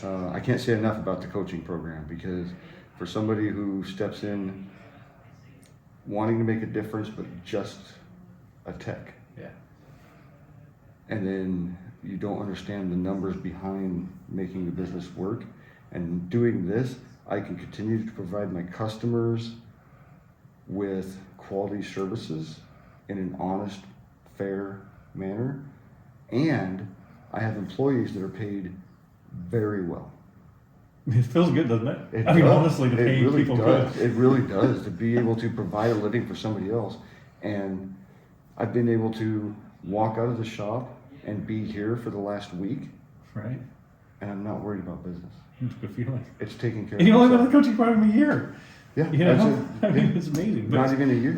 I can't say enough about the coaching program, because for somebody who steps in wanting to make a difference but just a tech, Yeah. and then you don't understand the numbers behind making the business work, and doing this, I can continue to provide my customers with quality services in an honest, fair manner, and I have employees that are paid very well. It feels good, doesn't it? It I mean, does. honestly, to It pay really people does. good. It really does, to be able to provide a living for somebody else. And I've been able to walk out of the shop and be here for the last week, Right? and I'm not worried about business. It's a good feeling. It's taking care And you of only been in itself. the coaching program a year. Yeah, You know, that's it. I mean, Yeah. it's amazing. But Not even a year.